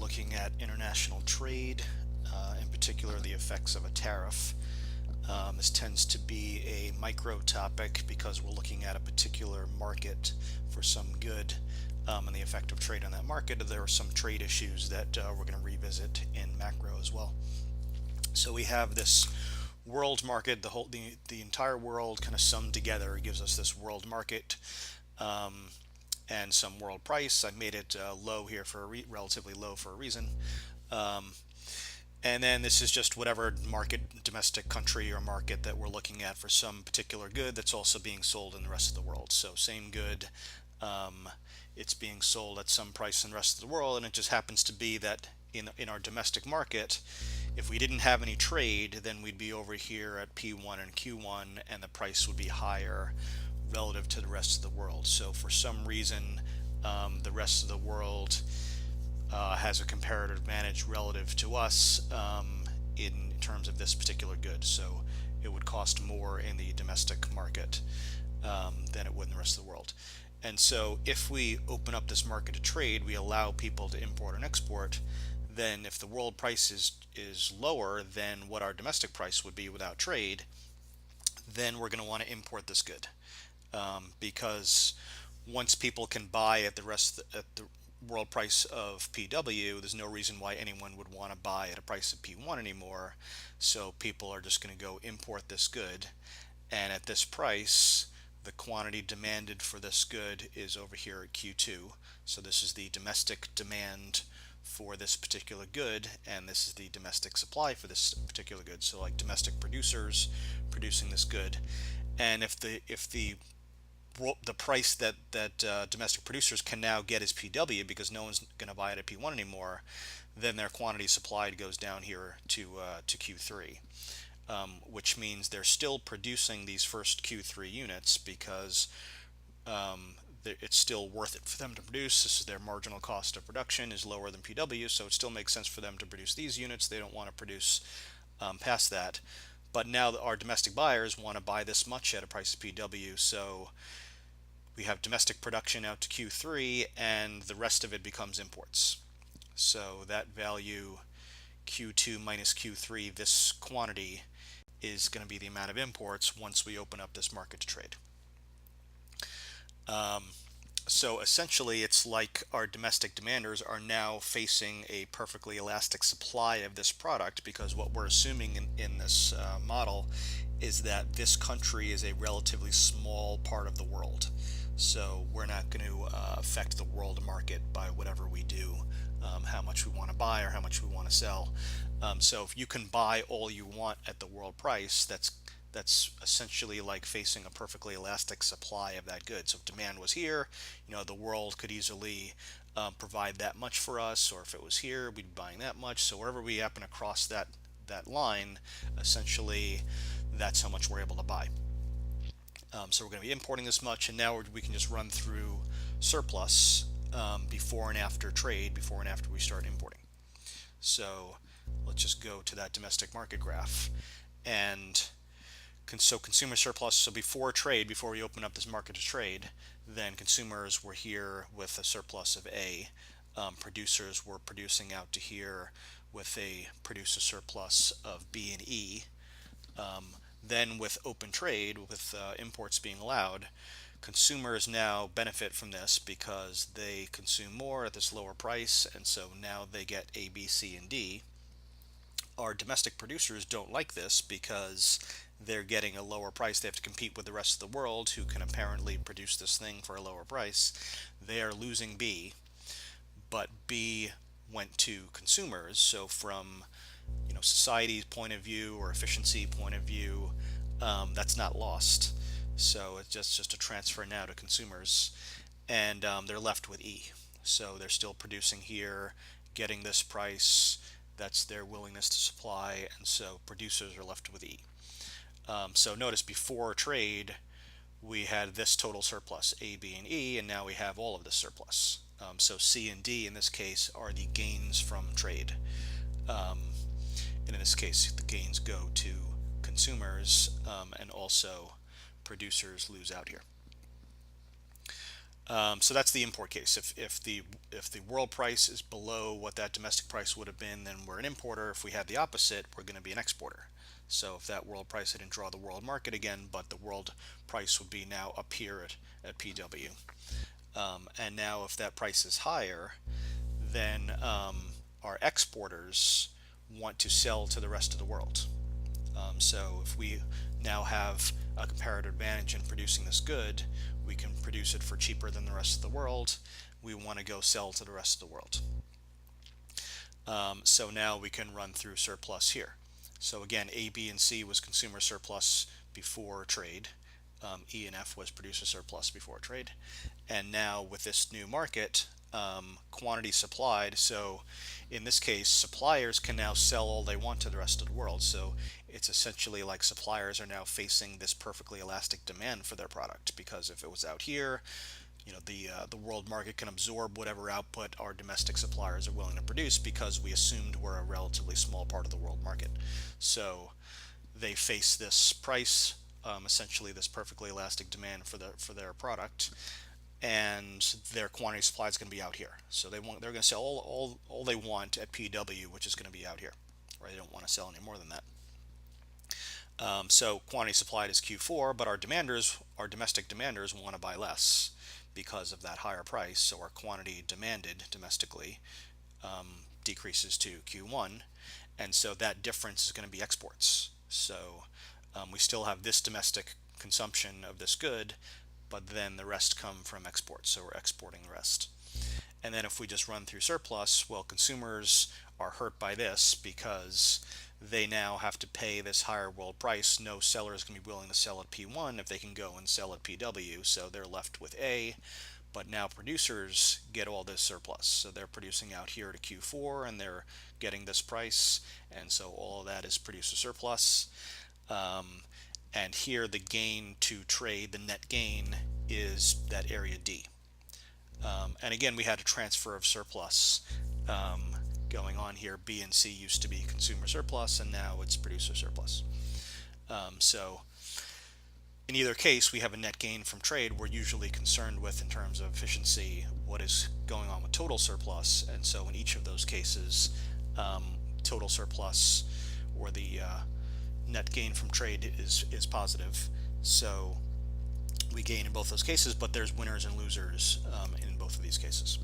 looking at international trade, in particular the effects of a tariff. This tends to be a micro topic because we're looking at a particular market for some good, and the effect of trade on that market. There are some trade issues that we're going to revisit in macro as well. So we have this world market, the entire world kind of summed together. It gives us this world market. And some world price. I made it low here for relatively low for a reason. Um, and then this is just whatever market, domestic country or market that we're looking at for some particular good that's also being sold in the rest of the world. So same good, um, it's being sold at some price in the rest of the world, and it just happens to be that in our domestic market, if we didn't have any trade, then we'd be over here at P1 and Q1, and the price would be higher relative to the rest of the world. So for some reason, the rest of the world has a comparative advantage relative to us in terms of this particular good. So it would cost more in the domestic market than it would in the rest of the world. And so if we open up this market to trade, we allow people to import and export, then if the world price is lower than what our domestic price would be without trade, then we're going to want to import this good. Because once people can buy at the world price of PW, there's no reason why anyone would want to buy at a price of P1 anymore. So people are just going to go import this good, and at this price, the quantity demanded for this good is over here at Q2. So this is the domestic demand for this particular good, and this is the domestic supply for this particular good. So like domestic producers producing this good, and if the price that domestic producers can now get is PW, because no one's going to buy it at P1 anymore, then their quantity supplied goes down here to Q3, which means they're still producing these first Q3 units because it's still worth it for them to produce. This is their marginal cost of production is lower than PW, so it still makes sense for them to produce these units. They don't want to produce past that. But now our domestic buyers want to buy this much at a price of PW, so we have domestic production out to Q3, and the rest of it becomes imports. So that value Q2 minus Q3, this quantity, is going to be the amount of imports once we open up this market to trade. So essentially it's like our domestic demanders are now facing a perfectly elastic supply of this product, because what we're assuming in this model is that this country is a relatively small part of the world. So we're not going to affect the world market by whatever we do, how much we want to buy or how much we want to sell. So if you can buy all you want at the world price, that's essentially like facing a perfectly elastic supply of that good. So if demand was here, the world could easily provide that much for us, or if it was here, we'd be buying that much. So wherever we happen to cross that line, essentially that's how much we're able to buy. So we're going to be importing this much, and now we can just run through surplus before and after trade, before and after we start importing. So let's just go to that domestic market graph. And so consumer surplus, so before trade, before we open up this market to trade, then consumers were here with a surplus of A. Producers were producing out to here with a producer surplus of B and E. Then with open trade, with imports being allowed, consumers now benefit from this because they consume more at this lower price, and so now they get A, B, C, and D. Our domestic producers don't like this because they're getting a lower price. They have to compete with the rest of the world, who can apparently produce this thing for a lower price. They are losing B, but B went to consumers. So from society's point of view or efficiency point of view, that's not lost. So it's just a transfer now to consumers, and they're left with E. So they're still producing here, getting this price. That's their willingness to supply, and so producers are left with E. So notice before trade, we had this total surplus, A, B, and E, and now we have all of this surplus. So C and D in this case are the gains from trade. And in this case, the gains go to consumers, and also producers lose out here. So that's the import case. If the world price is below what that domestic price would have been, then we're an importer. If we had the opposite, we're going to be an exporter. So if that world price, I didn't draw the world market again, but the world price would be now up here at PW. And now if that price is higher, then our exporters want to sell to the rest of the world. So if we now have a comparative advantage in producing this good, we can produce it for cheaper than the rest of the world. We want to go sell to the rest of the world. So now we can run through surplus here. So again, A, B, and C was consumer surplus before trade. E and F was producer surplus before trade. And now with this new market, quantity supplied. So in this case, suppliers can now sell all they want to the rest of the world. So it's essentially like suppliers are now facing this perfectly elastic demand for their product, because if it was out here, the world market can absorb whatever output our domestic suppliers are willing to produce, because we assumed we're a relatively small part of the world market. So they face this price, essentially this perfectly elastic demand for their product, and their quantity supply is going to be out here. So they're going to sell all they want at PW, which is going to be out here. Right? They don't want to sell any more than that. So quantity supplied is Q4, but our domestic demanders want to buy less because of that higher price. So our quantity demanded domestically decreases to Q1, and so that difference is going to be exports. So we still have this domestic consumption of this good, but then the rest come from exports, so we're exporting the rest. And then if we just run through surplus, well, consumers are hurt by this because they now have to pay this higher world price. No seller is going to be willing to sell at P1 if they can go and sell at PW, so they're left with A. But now producers get all this surplus, so they're producing out here to Q4 and they're getting this price, and so all of that is producer surplus. And here the gain to trade, the net gain, is that area D. And again, we had a transfer of surplus going on here. B and C used to be consumer surplus, and now it's producer surplus. So in either case, we have a net gain from trade. We're usually concerned with, in terms of efficiency, what is going on with total surplus. And so in each of those cases, total surplus, or the net gain from trade, is positive. So we gain in both those cases, but there's winners and losers in both of these cases.